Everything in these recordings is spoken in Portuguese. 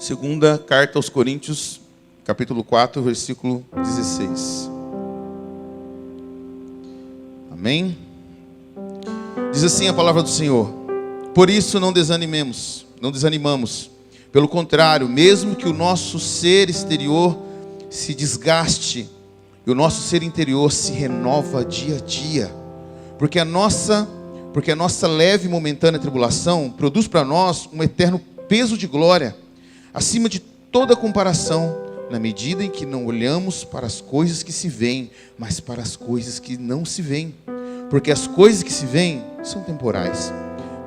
Segunda carta aos Coríntios, capítulo 4, versículo 16. Amém? Diz assim a palavra do Senhor: por isso não desanimamos. Pelo contrário, mesmo que o nosso ser exterior se desgaste, e o nosso ser interior se renova dia a dia. Porque a nossa leve e momentânea tribulação produz para nós um eterno peso de glória, acima de toda comparação, na medida em que não olhamos para as coisas que se veem, mas para as coisas que não se veem. Porque as coisas que se veem são temporais,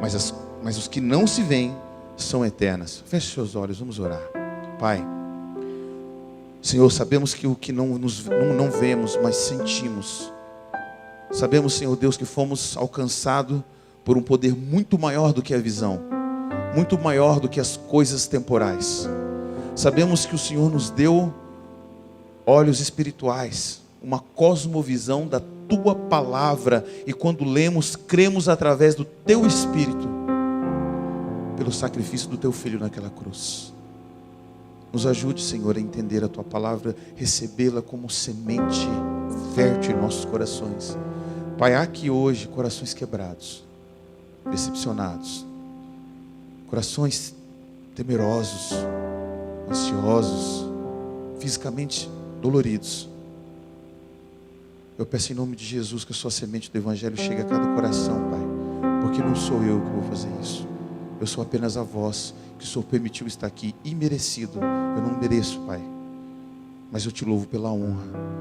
mas os que não se veem são eternas. Feche seus olhos, vamos orar. Pai, Senhor, sabemos que o que não vemos, mas sentimos. Sabemos, Senhor Deus, que fomos alcançados por um poder muito maior do que a visão, muito maior do que as coisas temporais. Sabemos que o Senhor nos deu olhos espirituais, uma cosmovisão da Tua palavra, e quando lemos, cremos através do Teu Espírito, pelo sacrifício do Teu Filho naquela cruz. Nos ajude, Senhor, a entender a Tua palavra, recebê-la como semente fértil em nossos corações. Pai, há aqui hoje corações quebrados, decepcionados, corações temerosos, ansiosos, fisicamente doloridos. Eu peço em nome de Jesus que a Sua semente do Evangelho chegue a cada coração, Pai, porque não sou eu que vou fazer isso. Eu sou apenas a voz que o Senhor permitiu estar aqui, imerecido. Eu não mereço, Pai, mas eu Te louvo pela honra.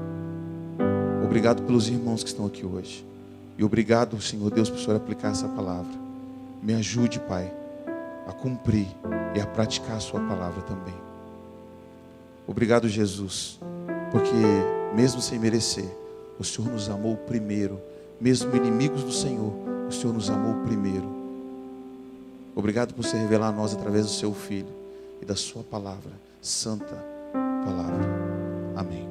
Obrigado pelos irmãos que estão aqui hoje. E obrigado, Senhor Deus, por o Senhor aplicar essa palavra. Me ajude, Pai, a cumprir e a praticar a Sua palavra também. Obrigado, Jesus, porque mesmo sem merecer, o Senhor nos amou primeiro. Mesmo inimigos do Senhor, o Senhor nos amou primeiro. Obrigado por se revelar a nós através do Seu Filho e da Sua palavra, santa palavra. Amém.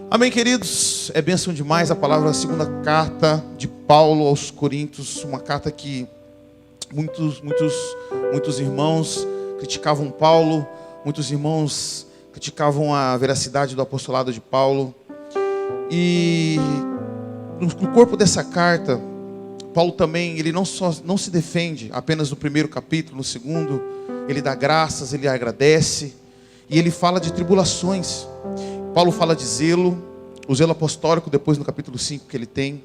Amém, queridos. É bênção demais a palavra da segunda carta de Paulo aos Coríntios. Uma carta que muitos irmãos criticavam Paulo. Muitos irmãos criticavam a veracidade do apostolado de Paulo. E no corpo dessa carta, Paulo também, ele não se defende apenas no primeiro capítulo, no segundo, ele dá graças, ele agradece, e ele fala de tribulações. Paulo fala de zelo, o zelo apostólico, depois no capítulo 5 que ele tem.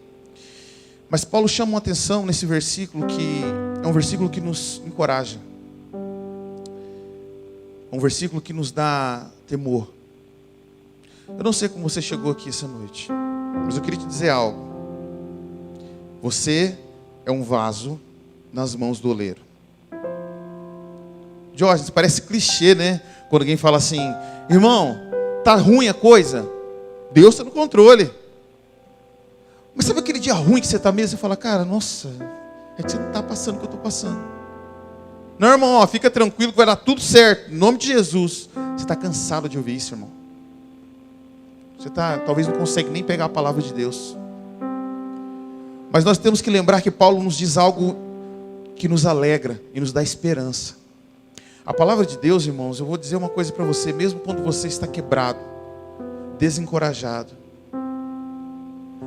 Mas Paulo chama uma atenção nesse versículo, que é um versículo que nos encoraja. É um versículo que nos dá temor. Eu não sei como você chegou aqui essa noite, mas eu queria te dizer algo. Você é um vaso nas mãos do oleiro. Jorge, isso parece clichê, né? Quando alguém fala assim: irmão, tá ruim a coisa? Deus está no controle. Mas sabe aquele dia ruim que você está mesmo? Você fala: cara, nossa, é que você não está passando o que eu estou passando. Não, irmão, ó, fica tranquilo que vai dar tudo certo, em nome de Jesus. Você está cansado de ouvir isso, irmão. Você talvez não consegue nem pegar a palavra de Deus. Mas nós temos que lembrar que Paulo nos diz algo que nos alegra e nos dá esperança. A palavra de Deus, irmãos, eu vou dizer uma coisa para você, mesmo quando você está quebrado, desencorajado,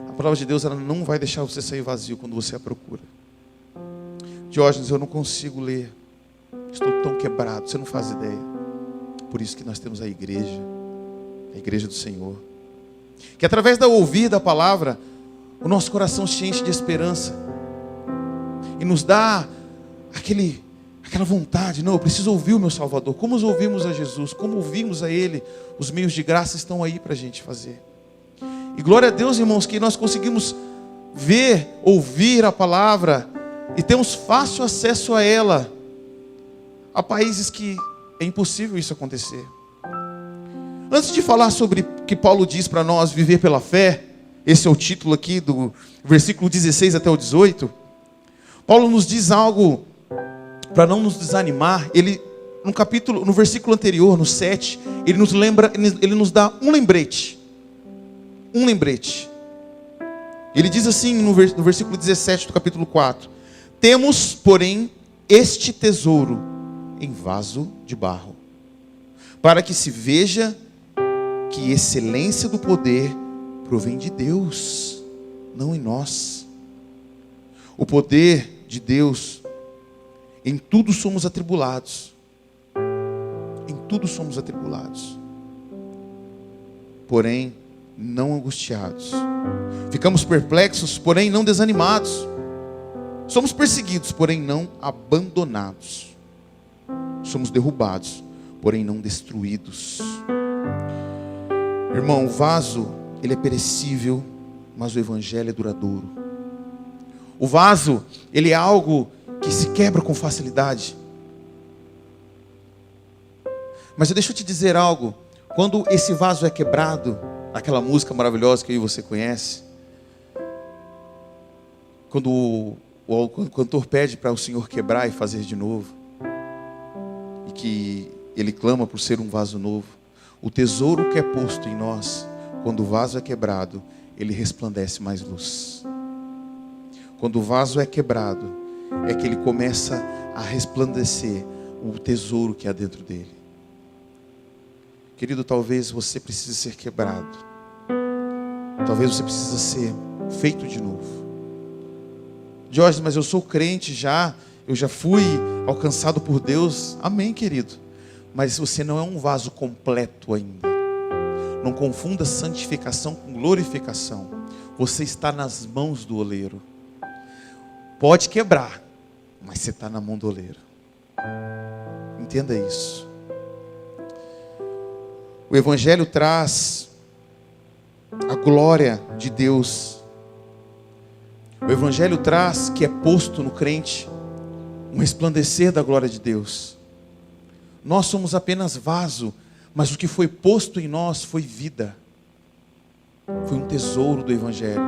a palavra de Deus, ela não vai deixar você sair vazio quando você a procura. Diógenes, eu não consigo ler, estou tão quebrado, você não faz ideia. Por isso que nós temos a igreja do Senhor, que através da ouvir da palavra, o nosso coração se enche de esperança e nos dá aquela vontade. Não, eu preciso ouvir o meu Salvador. Como ouvimos a Jesus, como ouvimos a Ele, os meios de graça estão aí para a gente fazer. E glória a Deus, irmãos, que nós conseguimos ver, ouvir a palavra e temos fácil acesso a ela. Há países que é impossível isso acontecer. Antes de falar sobre o que Paulo diz para nós viver pela fé, esse é o título aqui do versículo 16 até o 18. Paulo nos diz algo para não nos desanimar. Ele, no versículo anterior, no 7, ele nos dá um lembrete. Um lembrete. Ele diz assim no versículo 17 do capítulo 4: temos, porém, este tesouro em vaso de barro, para que se veja que excelência do poder provém de Deus, não em nós. O poder de Deus, em tudo somos atribulados. Em tudo somos atribulados. Porém, não angustiados. Ficamos perplexos, porém não desanimados. Somos perseguidos, porém não abandonados. Somos derrubados, porém não destruídos. Irmão, o vaso, ele é perecível, mas o evangelho é duradouro. O vaso, ele é algo que se quebra com facilidade. Mas deixa eu te dizer algo. Quando esse vaso é quebrado, aquela música maravilhosa que eu e você conhece, quando o cantor pede para o Senhor quebrar e fazer de novo, e que ele clama por ser um vaso novo, o tesouro que é posto em nós, quando o vaso é quebrado, ele resplandece mais luz. Quando o vaso é quebrado, é que ele começa a resplandecer o tesouro que há dentro dele. Querido, talvez você precise ser quebrado. Talvez você precise ser feito de novo. Jorge, mas eu sou crente já, eu já fui alcançado por Deus. Amém, querido. Mas você não é um vaso completo ainda. Não confunda santificação com glorificação. Você está nas mãos do oleiro. Pode quebrar, mas você está na mão do oleiro. Entenda isso. O Evangelho traz a glória de Deus. O Evangelho traz que é posto no crente um resplandecer da glória de Deus. Nós somos apenas vaso, mas o que foi posto em nós foi vida. Foi um tesouro do Evangelho.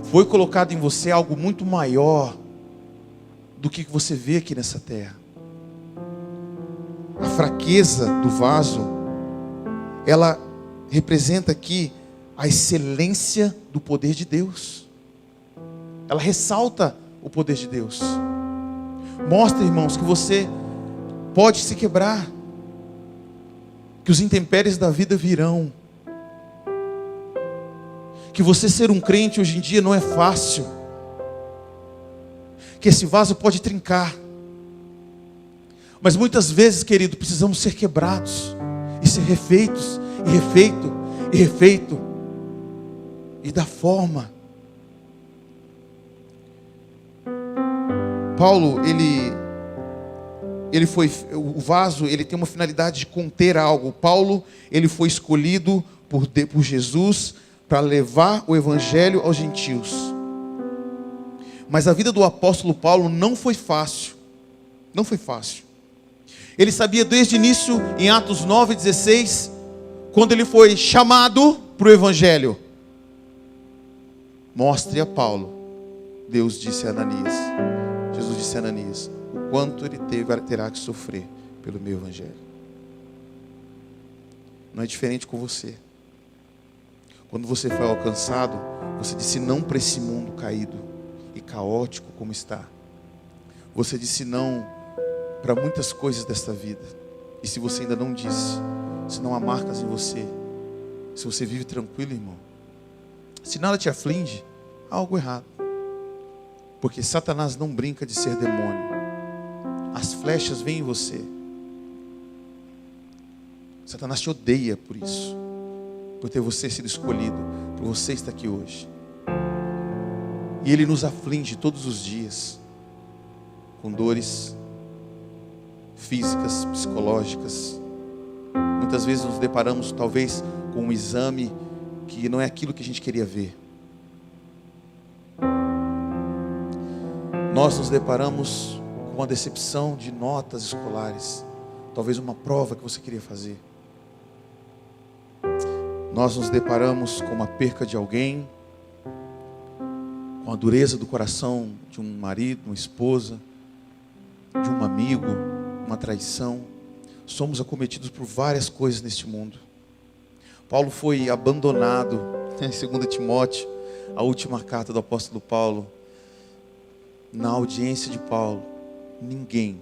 Foi colocado em você algo muito maior do que você vê aqui nessa terra. A fraqueza do vaso, ela representa aqui a excelência do poder de Deus. Ela ressalta o poder de Deus. Mostra, irmãos, que você pode se quebrar, que os intempéries da vida virão, que você ser um crente hoje em dia não é fácil, que esse vaso pode trincar, mas muitas vezes, querido, precisamos ser quebrados e ser refeitos, e refeito, e da forma. Paulo, o vaso, ele tem uma finalidade de conter algo. Paulo, ele foi escolhido por Jesus para levar o evangelho aos gentios. Mas a vida do apóstolo Paulo não foi fácil. Não foi fácil. Ele sabia desde o início, em Atos 9:16, quando ele foi chamado para o evangelho. Mostre a Paulo. Deus disse a Ananias. Jesus disse a Ananias, o quanto ele terá que sofrer pelo meu evangelho. Não é diferente com você. Quando você foi alcançado, você disse não para esse mundo caído e caótico como está. Você disse não para muitas coisas desta vida. E se você ainda não disse, se não há marcas em você, se você vive tranquilo, irmão, se nada te aflige, há algo errado. Porque Satanás não brinca de ser demônio. As flechas vêm em você. Satanás te odeia por isso, por ter você sido escolhido, por você estar aqui hoje. E ele nos aflige todos os dias, com dores físicas, psicológicas. Muitas vezes nos deparamos talvez com um exame que não é aquilo que a gente queria ver. Nós nos deparamos com a decepção de notas escolares, talvez uma prova que você queria fazer. Nós nos deparamos com uma perca de alguém, com a dureza do coração de um marido, uma esposa, de um amigo, uma traição. Somos acometidos por várias coisas neste mundo. Paulo foi abandonado, em 2 Timóteo, a última carta do apóstolo Paulo. Na audiência de Paulo, ninguém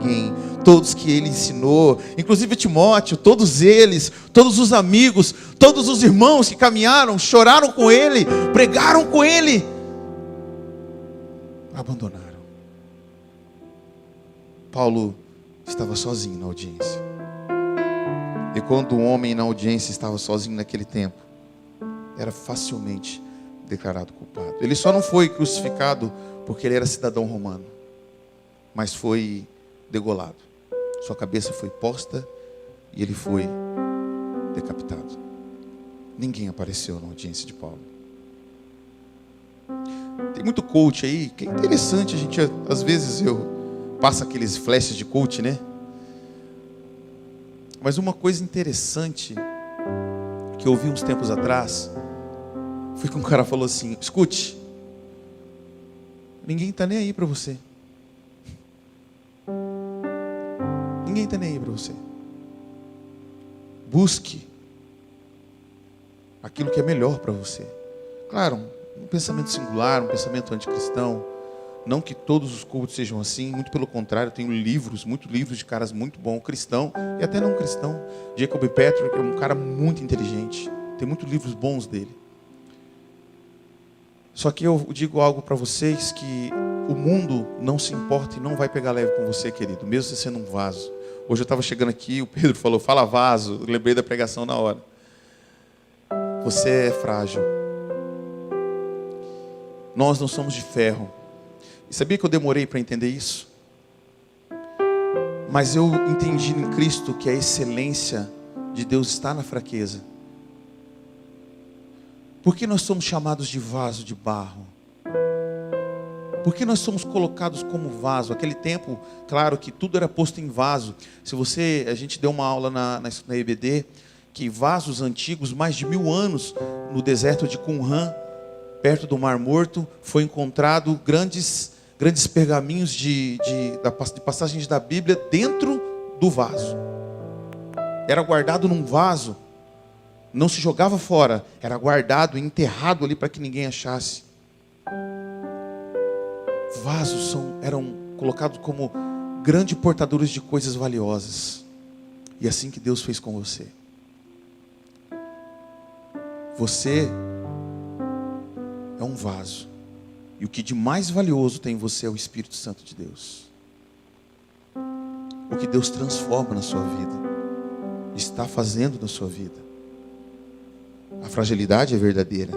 ninguém. Todos que ele ensinou, inclusive Timóteo, todos eles, todos os amigos, todos os irmãos que caminharam, choraram com ele, pregaram com ele, abandonaram. Paulo estava sozinho na audiência. E quando um homem na audiência estava sozinho naquele tempo, era facilmente declarado culpado. Ele só não foi crucificado porque ele era cidadão romano, mas foi degolado. Sua cabeça foi posta e ele foi decapitado. Ninguém apareceu na audiência de Paulo. Tem muito coach aí, que é interessante, a gente, às vezes eu passo aqueles flashes de coach, né? Mas uma coisa interessante que eu ouvi uns tempos atrás, foi que um cara falou assim: escute, ninguém está nem aí para você. Ninguém está nem aí para você. Busque aquilo que é melhor para você. Claro, um pensamento singular, um pensamento anticristão. Não que todos os cultos sejam assim, muito pelo contrário, eu tenho muitos livros de caras muito bons, cristão e até não cristão. Jacob Patrick é um cara muito inteligente, tem muitos livros bons dele. Só que eu digo algo para vocês, que o mundo não se importa e não vai pegar leve com você, querido, mesmo você sendo um vaso. Hoje eu estava chegando aqui, o Pedro falou, fala vaso, eu lembrei da pregação na hora. Você é frágil. Nós não somos de ferro. E sabia que eu demorei para entender isso? Mas eu entendi em Cristo que a excelência de Deus está na fraqueza. Por que nós somos chamados de vaso de barro? Por que nós somos colocados como vaso? Aquele tempo, claro que tudo era posto em vaso. A gente deu uma aula na EBD, que vasos antigos, mais de 1000 anos, no deserto de Qumran, perto do Mar Morto, foi encontrado grandes pergaminhos de passagens da Bíblia dentro do vaso. Era guardado num vaso, não se jogava fora, era guardado, enterrado ali para que ninguém achasse. Vasos eram colocados como grandes portadores de coisas valiosas. E assim que Deus fez com você. Você é um vaso. E o que de mais valioso tem em você é o Espírito Santo de Deus. O que Deus transforma na sua vida, está fazendo na sua vida. A fragilidade é verdadeira.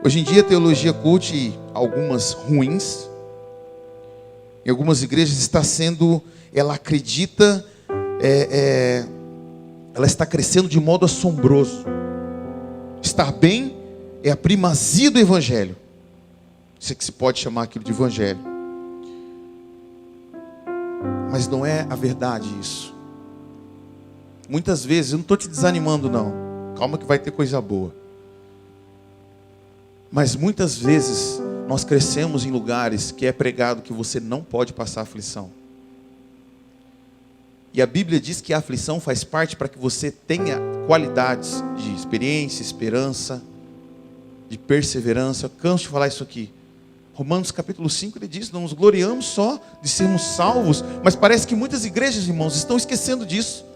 Hoje em dia a teologia cult, algumas ruins, em algumas igrejas está sendo, ela acredita, ela está crescendo de modo assombroso. Estar bem é a primazia do evangelho. Isso é que se pode chamar aquilo de evangelho. Mas não é a verdade isso. Muitas vezes, eu não estou te desanimando não. Calma que vai ter coisa boa. Mas muitas vezes nós crescemos em lugares que é pregado que você não pode passar aflição. E a Bíblia diz que a aflição faz parte para que você tenha qualidades de experiência, esperança, de perseverança. Eu canso de falar isso aqui. Romanos capítulo 5, ele diz, não nos gloriamos só de sermos salvos, mas parece que muitas igrejas, irmãos, estão esquecendo disso.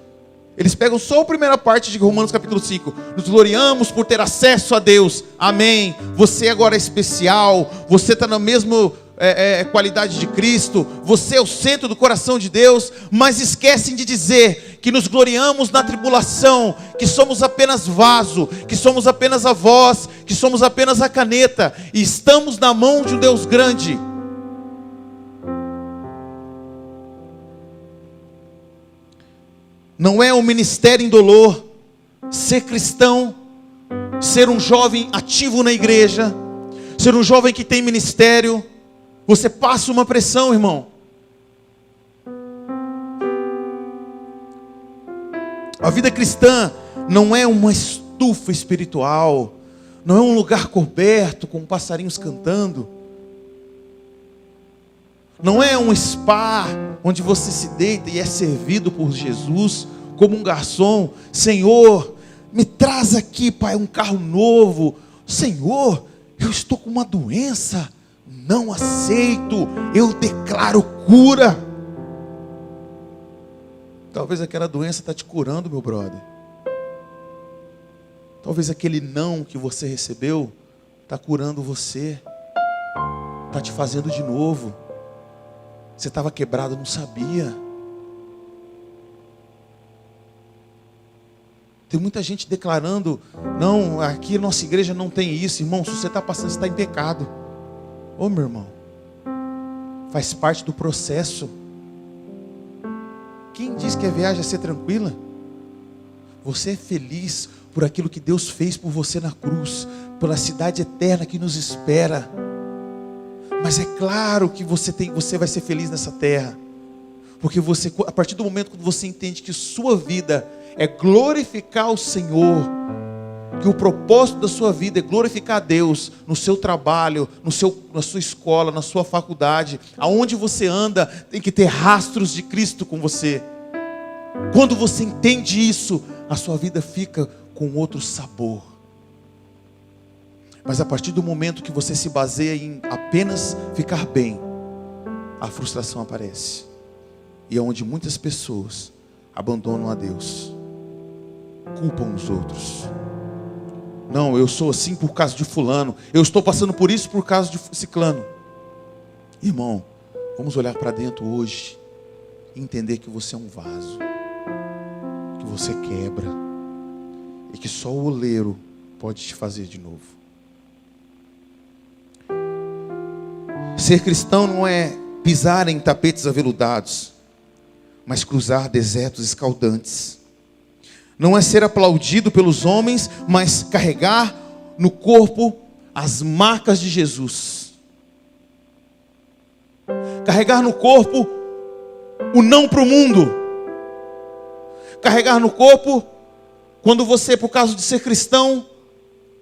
Eles pegam só a primeira parte de Romanos capítulo 5. Nos gloriamos por ter acesso a Deus. Amém. Você agora é especial. Você está na mesma qualidade de Cristo. Você é o centro do coração de Deus. Mas esquecem de dizer que nos gloriamos na tribulação, que somos apenas vaso, que somos apenas a voz, que somos apenas a caneta. E estamos na mão de um Deus grande. Não é um ministério indolor, ser cristão, ser um jovem ativo na igreja, ser um jovem que tem ministério. Você passa uma pressão, irmão. A vida cristã não é uma estufa espiritual, não é um lugar coberto com passarinhos cantando. Não é um spa onde você se deita e é servido por Jesus como um garçom. Senhor, me traz aqui, Pai, um carro novo. Senhor, eu estou com uma doença. não aceito, eu declaro cura. Talvez aquela doença está te curando, meu brother. Talvez aquele não que você recebeu está curando você, está te fazendo de novo. Você estava quebrado, não sabia. Tem muita gente declarando: não, aqui nossa igreja não tem isso. Irmão, se você está passando, você está em pecado. Ô meu irmão, faz parte do processo. Quem diz que a viagem é ser tranquila? Você é feliz por aquilo que Deus fez por você na cruz, pela cidade eterna que nos espera. Mas é claro que você vai ser feliz nessa terra, porque você, a partir do momento que você entende que sua vida é glorificar o Senhor, que o propósito da sua vida é glorificar a Deus no seu trabalho, na sua escola, na sua faculdade, aonde você anda, tem que ter rastros de Cristo com você. Quando você entende isso, a sua vida fica com outro sabor. Mas a partir do momento que você se baseia em apenas ficar bem, a frustração aparece. E é onde muitas pessoas abandonam a Deus, culpam os outros. Não, eu sou assim por causa de fulano, eu estou passando por isso por causa de ciclano. Irmão, vamos olhar para dentro hoje e entender que você é um vaso, que você quebra, e que só o oleiro pode te fazer de novo. Ser cristão não é pisar em tapetes aveludados, mas cruzar desertos escaldantes. Não é ser aplaudido pelos homens, mas carregar no corpo as marcas de Jesus. Carregar no corpo o não para o mundo. Carregar no corpo quando você, por causa de ser cristão,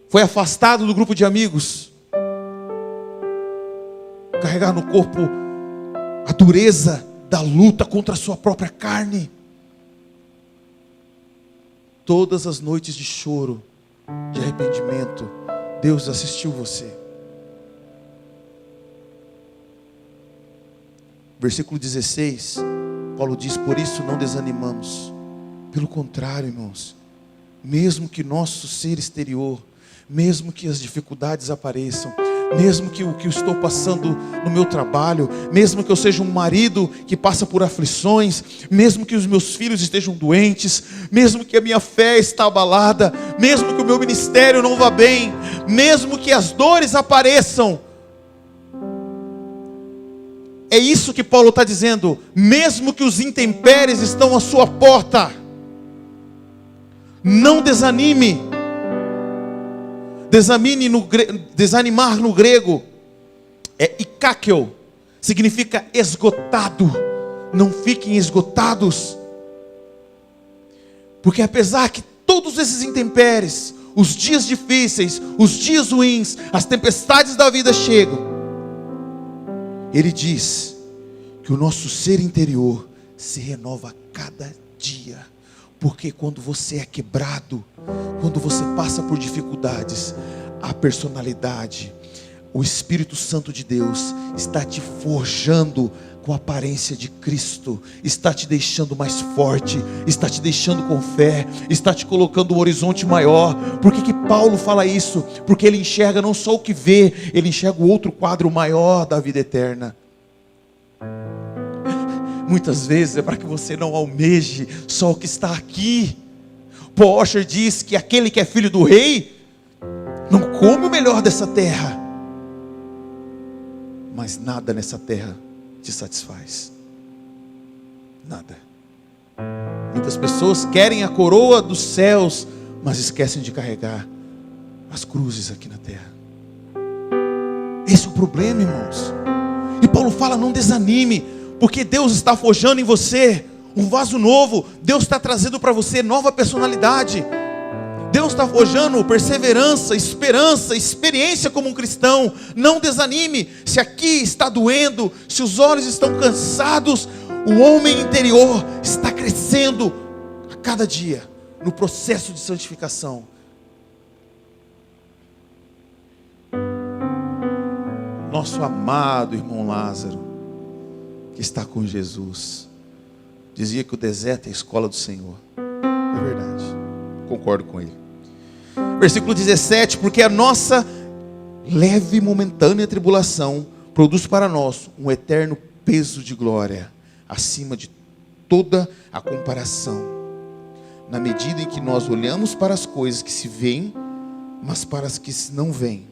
foi afastado do grupo de amigos. Carregar no corpo a dureza da luta contra a sua própria carne. Todas as noites de choro, de arrependimento, Deus assistiu você. Versículo 16, Paulo diz: por isso não desanimamos. Pelo contrário, irmãos, mesmo que nosso ser exterior, mesmo que as dificuldades apareçam, mesmo que o que eu estou passando no meu trabalho, mesmo que eu seja um marido que passa por aflições, mesmo que os meus filhos estejam doentes, mesmo que a minha fé está abalada, mesmo que o meu ministério não vá bem, mesmo que as dores apareçam, é isso que Paulo está dizendo. Mesmo que os intempéries estão à sua porta, não desanime. Desanimar no grego é ikakel, significa esgotado. Não fiquem esgotados, porque apesar que todos esses intempéries, os dias difíceis, os dias ruins, as tempestades da vida chegam, ele diz que o nosso ser interior se renova a cada dia. Porque quando você é quebrado, quando você passa por dificuldades, a personalidade, o Espírito Santo de Deus está te forjando com a aparência de Cristo, está te deixando mais forte, está te deixando com fé, está te colocando um horizonte maior. Por que Paulo fala isso? Porque ele enxerga não só o que vê, ele enxerga o outro quadro maior da vida eterna. Muitas vezes é para que você não almeje só o que está aqui. Paul Washer diz que aquele que é filho do rei não come o melhor dessa terra, mas nada nessa terra te satisfaz. Nada. Muitas pessoas querem a coroa dos céus, mas esquecem de carregar as cruzes aqui na terra. Esse é o problema, irmãos. E Paulo fala: não desanime, porque Deus está forjando em você um vaso novo. Deus está trazendo para você nova personalidade. Deus está forjando perseverança, esperança, experiência como um cristão. Não desanime. Se aqui está doendo, se os olhos estão cansados, o homem interior está crescendo a cada dia no processo de nosso amado irmão Lázaro, que está com Jesus, dizia que o deserto é a escola do Senhor. É verdade, concordo com ele. Versículo 17: porque a nossa leve e momentânea tribulação produz para nós um eterno peso de glória, acima de toda a comparação, na medida em que nós olhamos para as coisas que se veem, mas para as que não veem.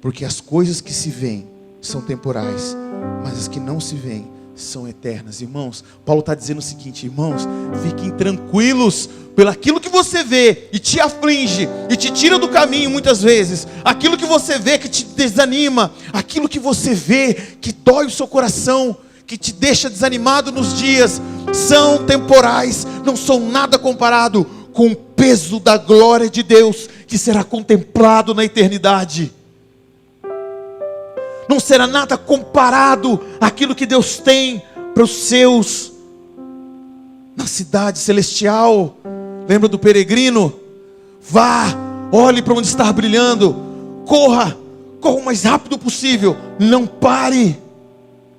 Porque as coisas que se veem são temporais, mas as que não se veem são eternas. Irmãos, Paulo está dizendo o seguinte: irmãos, fiquem tranquilos pelo aquilo que você vê e te aflige e te tira do caminho muitas vezes, aquilo que você vê que te desanima, aquilo que você vê que dói o seu coração, que te deixa desanimado nos dias, são temporais, não são nada comparado com o peso da glória de Deus que será contemplado na eternidade. Não será nada comparado àquilo que Deus tem para os seus na cidade celestial. Lembra do peregrino? Vá, olhe para onde está brilhando, corra o mais rápido possível, não pare.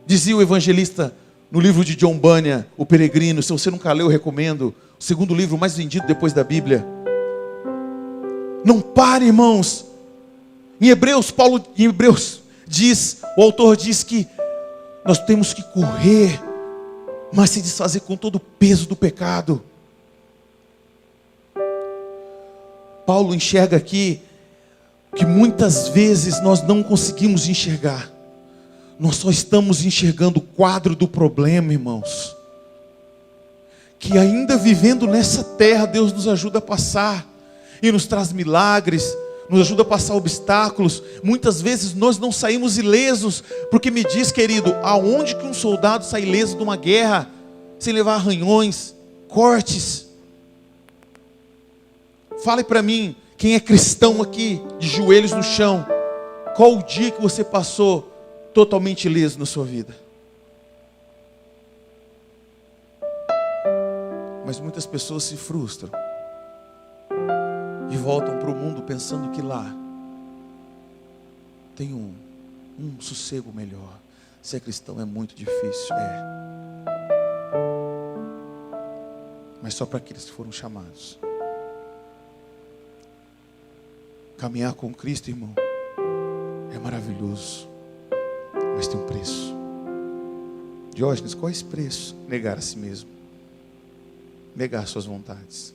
Dizia o evangelista no livro de John Bunyan, O Peregrino. Se você nunca leu, eu recomendo. O segundo livro mais vendido depois da Bíblia. Não pare, irmãos. Em Hebreus diz, o autor diz que nós temos que correr, mas se desfazer com todo o peso do pecado. Paulo enxerga aqui que muitas vezes nós não conseguimos enxergar. Nós só estamos enxergando o quadro do problema, irmãos. Que ainda vivendo nessa terra, Deus nos ajuda a passar e nos traz milagres, nos ajuda a passar obstáculos. Muitas vezes nós não saímos ilesos, porque me diz, querido, aonde que um soldado sai ileso de uma guerra, sem levar arranhões, cortes? Fale para mim, quem é cristão aqui, de joelhos no chão, qual o dia que você passou totalmente ileso na sua vida? Mas muitas pessoas se frustram e voltam para o mundo pensando que lá tem um sossego melhor. Ser cristão é muito difícil, mas só para aqueles que foram chamados. Caminhar com Cristo, irmão, é maravilhoso, mas tem um preço. Diógenes, qual é esse preço? Negar a si mesmo, negar suas vontades,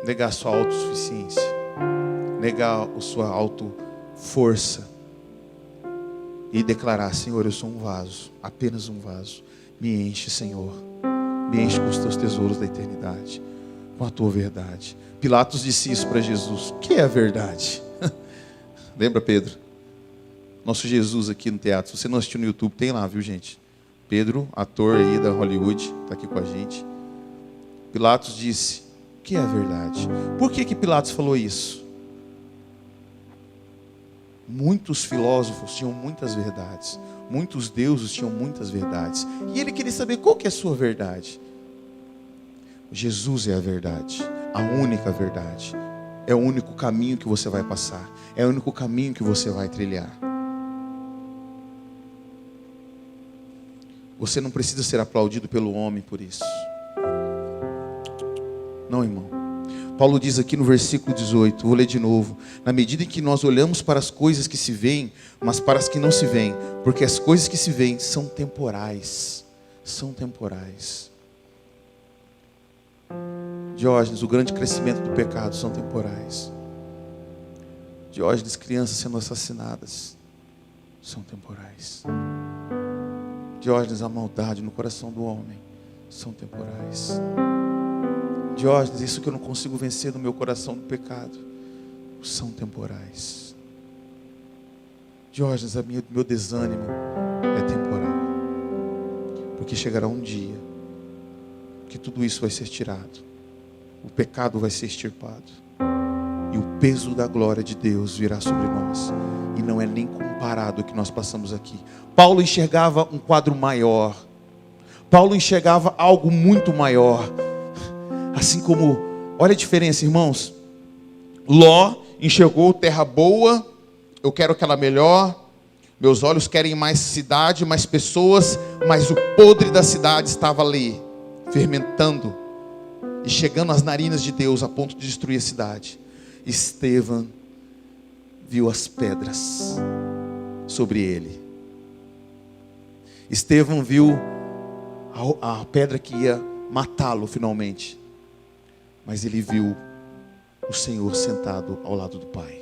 negar sua autossuficiência, negar a sua autoforça e declarar: Senhor, eu sou um vaso, apenas um vaso. Me enche, Senhor, me enche com os teus tesouros da eternidade, com a tua verdade. Pilatos disse isso para Jesus: o que é a verdade? Lembra, Pedro? Nosso Jesus aqui no teatro. Se você não assistiu no YouTube, tem lá, viu, gente? Pedro, ator aí da Hollywood, está aqui com a gente. Pilatos disse: o que é a verdade? Por que Pilatos falou isso? Muitos filósofos tinham muitas verdades, muitos deuses tinham muitas verdades, e ele queria saber qual que é a sua verdade. Jesus é a verdade, a única verdade. É o único caminho que você vai passar, é o único caminho que você vai trilhar. Você não precisa ser aplaudido pelo homem por isso. Não, irmão. Paulo diz aqui no versículo 18, vou ler de novo: na medida em que nós olhamos para as coisas que se veem, mas para as que não se veem, porque as coisas que se veem são temporais. São temporais. Diógenes, o grande crescimento do pecado são temporais. Diógenes, crianças sendo assassinadas, são temporais. Diógenes, a maldade no coração do homem, são temporais. Diógenes, isso que eu não consigo vencer no meu coração do pecado, são temporais. Diógenes, meu desânimo é temporal. Porque chegará um dia que tudo isso vai ser tirado. O pecado vai ser extirpado. E o peso da glória de Deus virá sobre nós. E não é nem comparado ao que nós passamos aqui. Paulo enxergava um quadro maior. Paulo enxergava algo muito maior. Assim como, olha a diferença, irmãos. Ló enxergou terra boa, eu quero aquela melhor. Meus olhos querem mais cidade, mais pessoas, mas o podre da cidade estava ali, fermentando e chegando às narinas de Deus a ponto de destruir a cidade. Estevão viu as pedras sobre ele. Estevão viu a pedra que ia matá-lo finalmente. Mas ele viu o Senhor sentado ao lado do Pai.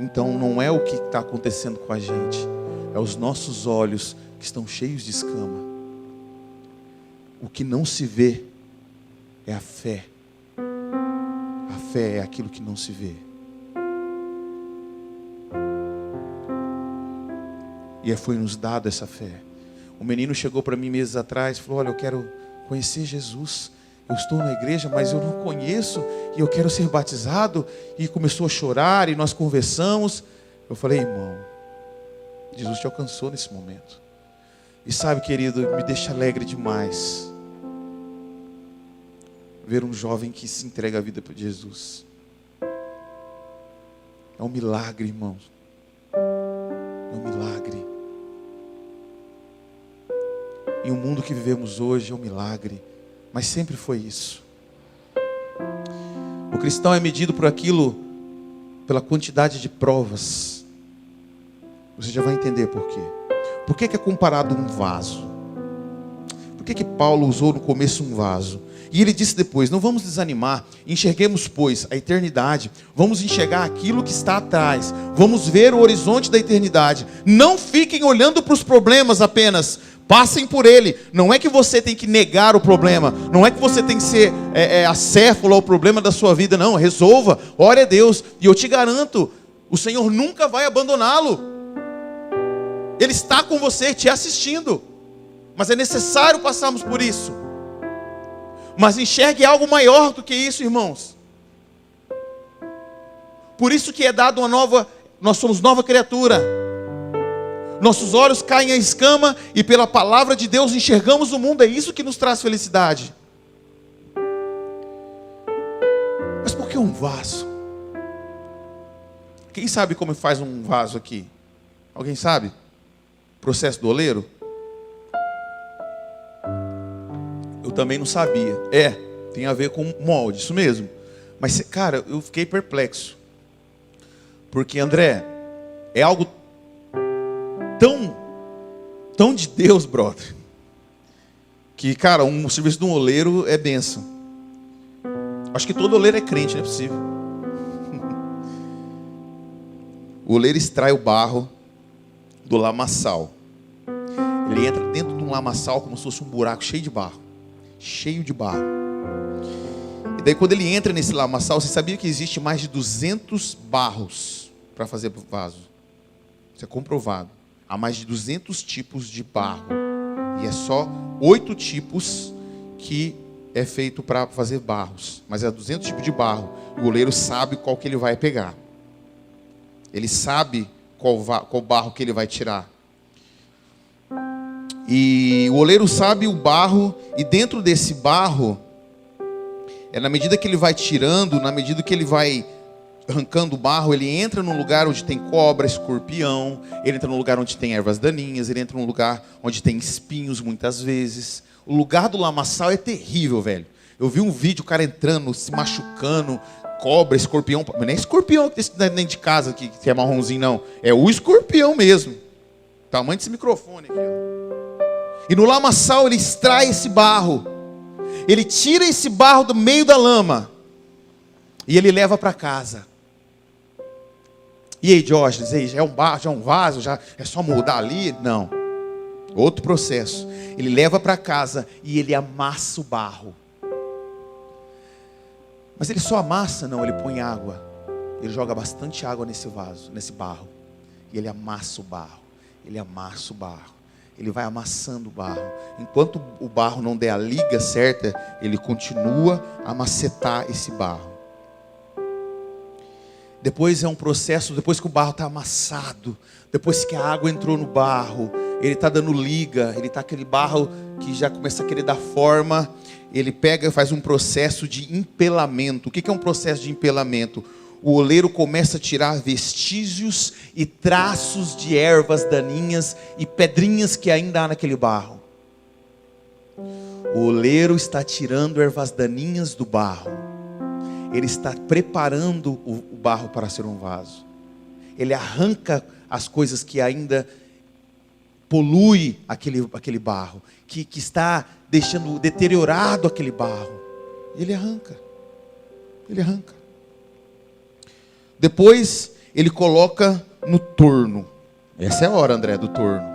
Então não é o que está acontecendo com a gente, é os nossos olhos que estão cheios de escama. O que não se vê é a fé. A fé é aquilo que não se vê. E foi nos dado essa fé. O menino chegou para mim meses atrás e falou: olha, eu quero conhecer Jesus. Eu estou na igreja, mas eu não conheço e eu quero ser batizado. E começou a chorar e nós conversamos. Eu falei: irmão, Jesus te alcançou nesse momento. E sabe, querido, me deixa alegre demais ver um jovem que se entrega a vida para Jesus. É um milagre, irmãos. É um milagre. E o mundo que vivemos hoje é um milagre. Mas sempre foi isso. O cristão é medido por aquilo, pela quantidade de provas. Você já vai entender por quê. Por que é comparado um vaso? Por que Paulo usou no começo um vaso? E ele disse depois: não vamos desanimar, enxerguemos, pois, a eternidade. Vamos enxergar aquilo que está atrás. Vamos ver o horizonte da eternidade. Não fiquem olhando para os problemas apenas. Passem por ele. Não é que você tem que negar o problema. Não é que você tem que ser acéfalo ao problema da sua vida. Não, resolva, ore a Deus. E eu te garanto, o Senhor nunca vai abandoná-lo. Ele está com você, te assistindo. Mas é necessário passarmos por isso. Mas enxergue algo maior do que isso, irmãos. Por isso que é dado uma nova, nós somos nova criatura. Nossos olhos caem a escama e pela palavra de Deus enxergamos o mundo. É isso que nos traz felicidade. Mas por que um vaso? Quem sabe como faz um vaso aqui? Alguém sabe? Processo do oleiro? Eu também não sabia. Tem a ver com molde, isso mesmo. Mas, cara, eu fiquei perplexo. Porque, André, é algo tão de Deus, brother, que, cara, um serviço de um oleiro é bênção. Acho que todo oleiro é crente, não é possível. O oleiro extrai o barro do lamaçal. Ele entra dentro de um lamaçal como se fosse um buraco cheio de barro. Cheio de barro. E daí quando ele entra nesse lamaçal, você sabia que existe mais de 200 barros para fazer vaso? Isso é comprovado. Há mais de 200 tipos de barro. E é só 8 tipos que é feito para fazer barros. Mas é 200 tipos de barro. O oleiro sabe qual que ele vai pegar. Ele sabe qual barro que ele vai tirar. E o oleiro sabe o barro. E dentro desse barro, na medida que ele vai tirando, na medida que ele vai arrancando o barro, ele entra num lugar onde tem cobra, escorpião, ele entra num lugar onde tem ervas daninhas, ele entra num lugar onde tem espinhos muitas vezes. O lugar do lamaçal é terrível, velho. Eu vi um vídeo, o cara entrando, se machucando, cobra, escorpião. Mas não é escorpião que tem dentro de casa que é marronzinho, não. É o escorpião mesmo. Tamanho desse microfone aqui, ó. E no lamaçal ele extrai esse barro. Ele tira esse barro do meio da lama. E ele leva para casa. E aí, Diógenes, já é um barro, já é um vaso, já é só moldar ali? Não. Outro processo. Ele leva para casa e ele amassa o barro. Mas ele só amassa? Não, ele põe água. Ele joga bastante água nesse vaso, nesse barro. E ele amassa o barro. Ele amassa o barro. Ele vai amassando o barro. Enquanto o barro não der a liga certa, ele continua a macetar esse barro. Depois é um processo, depois que o barro está amassado, depois que a água entrou no barro, ele está dando liga, ele está aquele barro que já começa a querer dar forma, ele pega e faz um processo de empelamento. O que é um processo de empelamento? o oleiro começa a tirar vestígios e traços de ervas daninhas e pedrinhas que ainda há naquele barro. O oleiro está tirando ervas daninhas do barro. Ele está preparando o barro para ser um vaso. Ele arranca as coisas que ainda polui aquele barro, que está deixando deteriorado aquele barro. Ele arranca. Depois ele coloca no torno. Essa é a hora, André, do torno.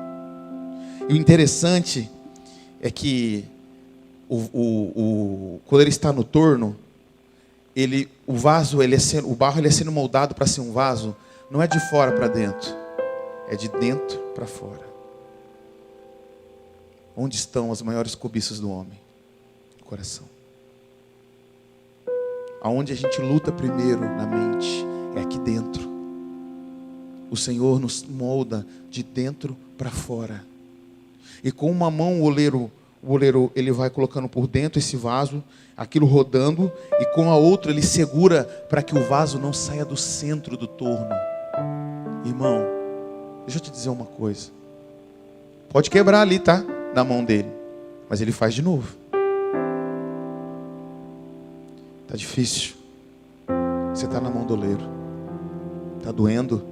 E o interessante é que quando ele está no torno, o barro é sendo moldado para ser um vaso, não é de fora para dentro, é de dentro para fora. Onde estão as maiores cobiças do homem? No coração. Aonde a gente luta primeiro na mente é aqui dentro. O Senhor nos molda de dentro para fora. E com uma mão o oleiro ele vai colocando por dentro esse vaso, aquilo rodando, e com a outra ele segura para que o vaso não saia do centro do torno. Irmão, deixa eu te dizer uma coisa. Pode quebrar ali, tá? Na mão dele, mas ele faz de novo. Tá difícil, você está na mão do oleiro. Tá doendo,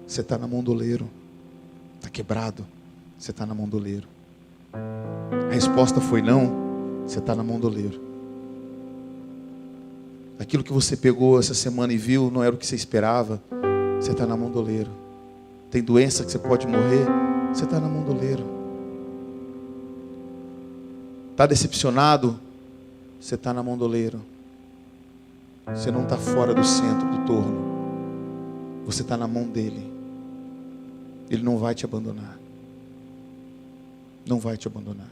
você está na mão do oleiro. Tá quebrado, você está na mão do oleiro. A resposta foi não, você está na mão do oleiro. Aquilo que você pegou essa semana e viu não era o que você esperava, você está na mão do oleiro. Tem doença que você pode morrer, você está na mão do oleiro. Está decepcionado, você está na mão do oleiro. Você não está fora do centro do torno, você está na mão dele. Ele não vai te abandonar. Não vai te abandonar.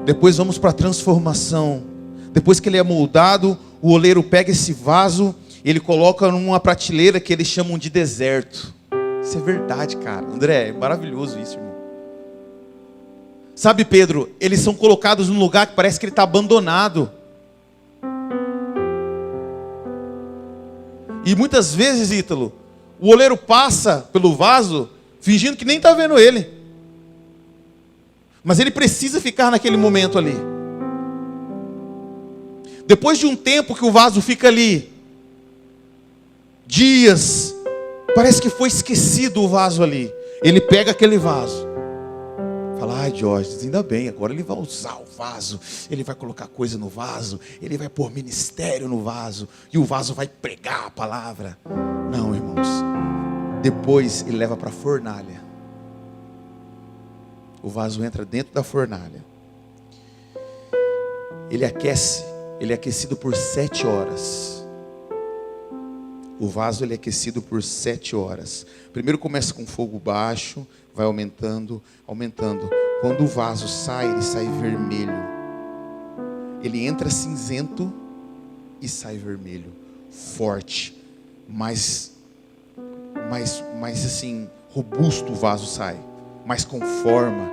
Depois vamos para a transformação. Depois que ele é moldado, o oleiro pega esse vaso, ele coloca numa prateleira que eles chamam de deserto. Isso é verdade, cara. André, é maravilhoso isso, irmão. Sabe, Pedro, eles são colocados num lugar que parece que ele está abandonado. E muitas vezes, Ítalo, o oleiro passa pelo vaso fingindo que nem está vendo ele. Mas ele precisa ficar naquele momento ali. Depois de um tempo que o vaso fica ali, dias, parece que foi esquecido o vaso ali. Ele pega aquele vaso. Fala, ai Diógenes, ainda bem, agora ele vai usar o vaso, ele vai colocar coisa no vaso, ele vai pôr ministério no vaso, e o vaso vai pregar a palavra. Não, irmãos, depois ele leva para a fornalha. O vaso entra dentro da fornalha. Ele é aquecido por 7 horas. O vaso ele é aquecido por 7 horas. Primeiro começa com fogo baixo, vai aumentando, aumentando. Quando o vaso sai, ele sai vermelho. Ele entra cinzento e sai vermelho. Forte. Mais assim, robusto o vaso sai. Mais com forma.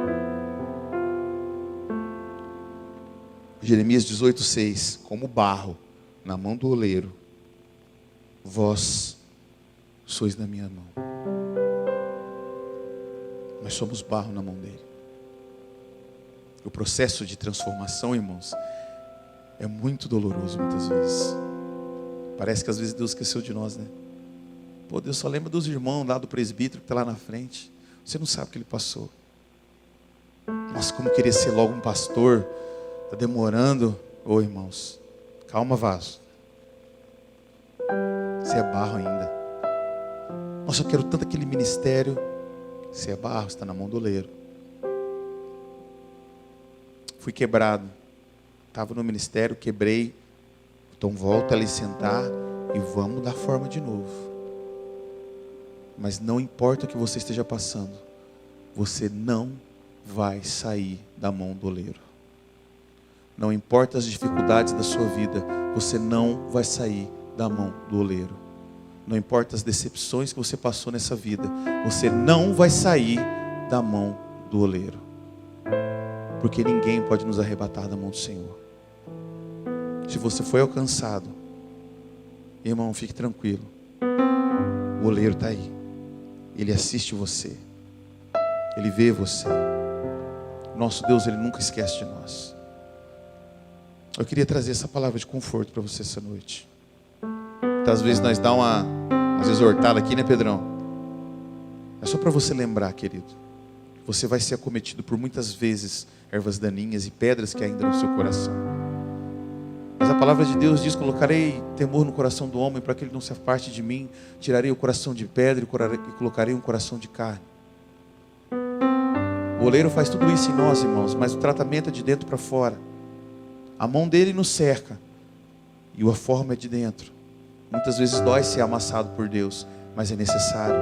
Jeremias 18:6. Como barro na mão do oleiro, vós sois na minha mão. Nós somos barro na mão dele. O processo de transformação, irmãos, é muito doloroso muitas vezes. Parece que às vezes Deus esqueceu de nós, né? Pô, Deus só lembra dos irmãos lá do presbítero que está lá na frente. Você não sabe o que ele passou. Nossa, como queria ser logo um pastor. Está demorando. Ô irmãos, calma, vaso. Você é barro ainda. Nossa, eu quero tanto aquele ministério. Você é barro, está na mão do oleiro. Fui quebrado. Estava no ministério, quebrei. Então volta ali sentar e vamos dar forma de novo. Mas não importa o que você esteja passando, você não vai sair da mão do oleiro. Não importa as dificuldades da sua vida, você não vai sair da mão do oleiro. Não importa as decepções que você passou nessa vida, você não vai sair da mão do oleiro. Porque ninguém pode nos arrebatar da mão do Senhor. Se você foi alcançado, Irmão, fique tranquilo. O oleiro está aí. Ele assiste você. Ele vê você. Nosso Deus, Ele nunca esquece de nós. Eu queria trazer essa palavra de conforto para você essa noite. Às vezes nós dá uma exortada aqui, né, Pedrão? É só para você lembrar, querido. Você vai ser acometido por muitas vezes ervas daninhas e pedras que ainda no seu coração. Mas a palavra de Deus diz: colocarei temor no coração do homem para que ele não se aparte de mim. Tirarei o coração de pedra e colocarei um coração de carne. O oleiro faz tudo isso em nós, irmãos, mas o tratamento é de dentro para fora. A mão dele nos cerca e a forma é de dentro. Muitas vezes dói ser amassado por Deus, mas é necessário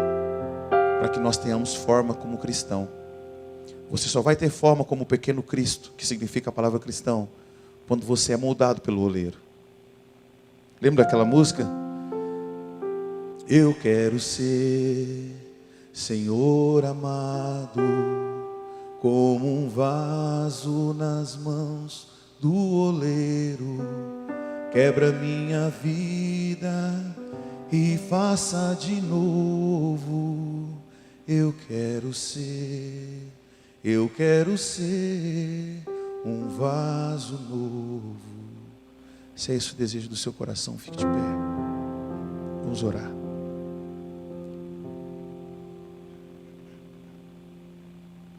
para que nós tenhamos forma como cristão. Você só vai ter forma como o pequeno Cristo, que significa a palavra cristão, quando você é moldado pelo oleiro. Lembra daquela música? Eu quero ser, Senhor amado, como um vaso nas mãos do oleiro. Quebra minha vida e faça de novo. Eu quero ser um vaso novo. Se é esse o desejo do seu coração, fique de pé. Vamos orar.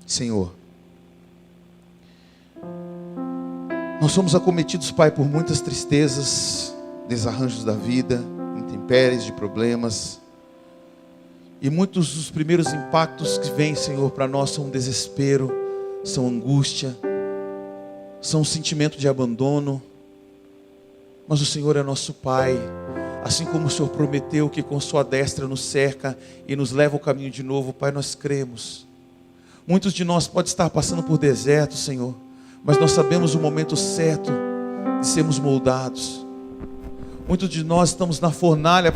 Senhor, nós somos acometidos, Pai, por muitas tristezas, desarranjos da vida, intempéries de problemas. E muitos dos primeiros impactos que vêm, Senhor, para nós são desespero, são angústia, são um sentimento de abandono. Mas o Senhor é nosso Pai, assim como o Senhor prometeu que com sua destra nos cerca e nos leva ao caminho de novo, Pai, nós cremos. Muitos de nós podem estar passando por deserto, Senhor, mas nós sabemos o momento certo de sermos moldados. Muitos de nós estamos na fornalha,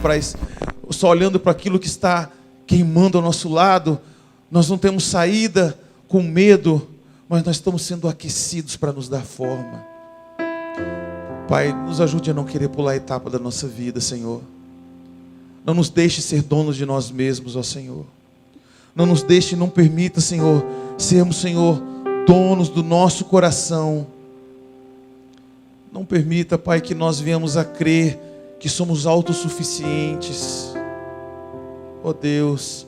só olhando para aquilo que está queimando ao nosso lado. Nós não temos saída, com medo, mas nós estamos sendo aquecidos para nos dar forma. Pai, nos ajude a não querer pular a etapa da nossa vida, Senhor. Não nos deixe ser donos de nós mesmos, ó Senhor. Não nos deixe, não permita, Senhor, sermos, Senhor, donos do nosso coração. Não permita, Pai, que nós venhamos a crer que somos autossuficientes. Ó Deus,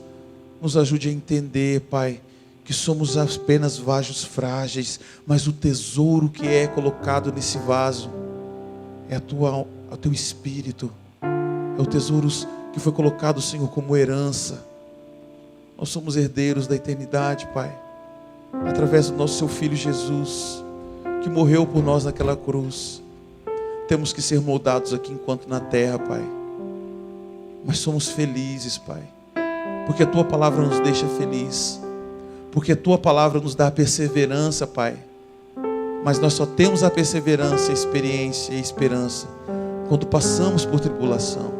nos ajude a entender, Pai, que somos apenas vasos frágeis, mas o tesouro que é colocado nesse vaso é o Teu Espírito, é o tesouro que foi colocado, Senhor, como herança. Nós somos herdeiros da eternidade, Pai, através do nosso Seu Filho Jesus, que morreu por nós naquela cruz. Temos que ser moldados aqui enquanto na terra, Pai, mas somos felizes, Pai, porque a Tua palavra nos deixa feliz, porque a Tua palavra nos dá perseverança, Pai. Mas nós só temos a perseverança, a experiência e a esperança quando passamos por tribulação.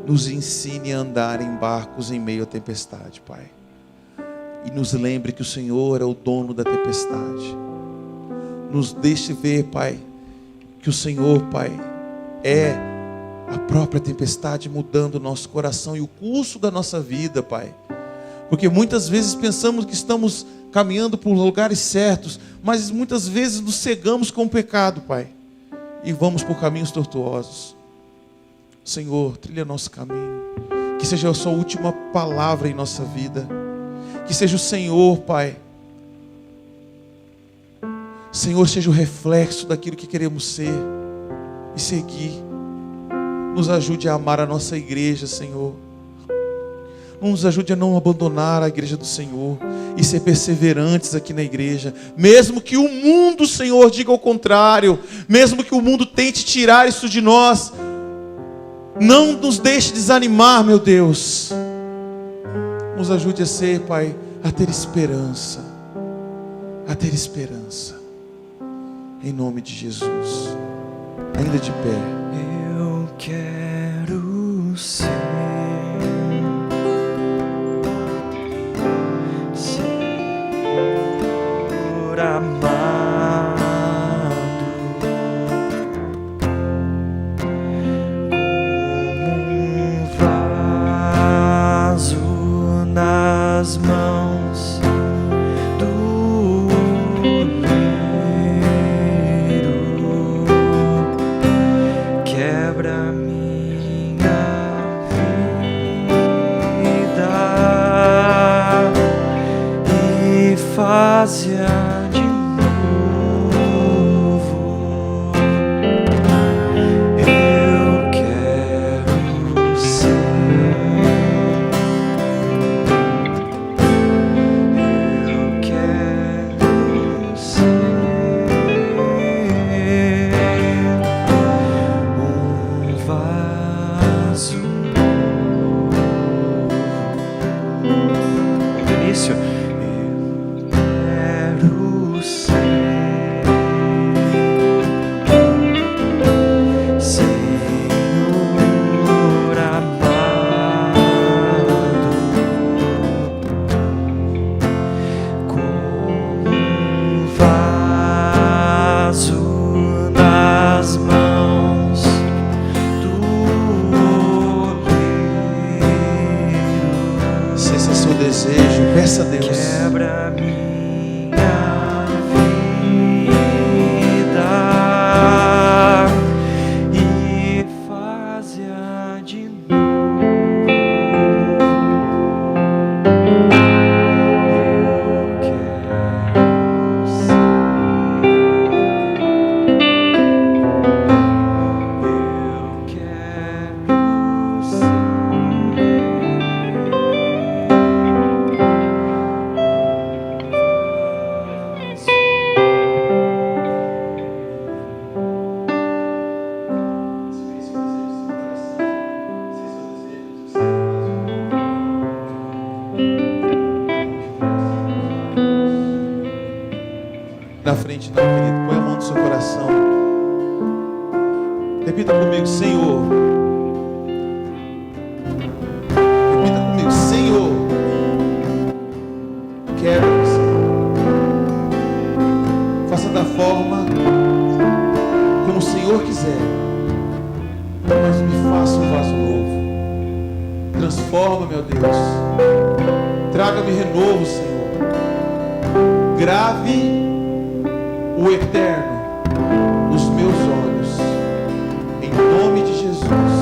Nos ensine a andar em barcos em meio à tempestade, Pai. E nos lembre que o Senhor é o dono da tempestade. Nos deixe ver, Pai, que o Senhor, Pai, é a própria tempestade mudando o nosso coração e o curso da nossa vida, Pai. Porque muitas vezes pensamos que estamos caminhando por lugares certos, mas muitas vezes nos cegamos com o pecado, Pai, e vamos por caminhos tortuosos. Senhor, trilha nosso caminho, que seja a Sua última palavra em nossa vida, que seja o Senhor, Pai, Senhor, seja o reflexo daquilo que queremos ser e seguir. Nos ajude a amar a nossa igreja, Senhor. Nos ajude a não abandonar a igreja do Senhor e ser perseverantes aqui na igreja, mesmo que o mundo, Senhor, diga o contrário, mesmo que o mundo tente tirar isso de nós. Não nos deixe desanimar, meu Deus. Nos ajude a ser, Pai, a ter esperança, em nome de Jesus. Ainda de pé. Eu quero ser amado como nas mãos do oleiro. Quebra minha vida e faz-a de novo. Eu quero ser. Eu quero ser um vaso novo. Do início. Eu quero ser, Senhor amado, como um vaso nas mãos do oleiro. Se esse é seu desejo, peça a Deus. Quebra minha vida e faz-a de novo. Eu quero ser. Eu quero ser. Na frente não, querido, põe a mão no seu coração. Repita comigo, Senhor. Repita comigo, Senhor. Quebra-me, Senhor. Faça da forma como o Senhor quiser, mas me faça um vaso novo. Transforma, meu Deus. Traga-me renovo, Senhor. Grave o eterno nos meus olhos, em nome de Jesus.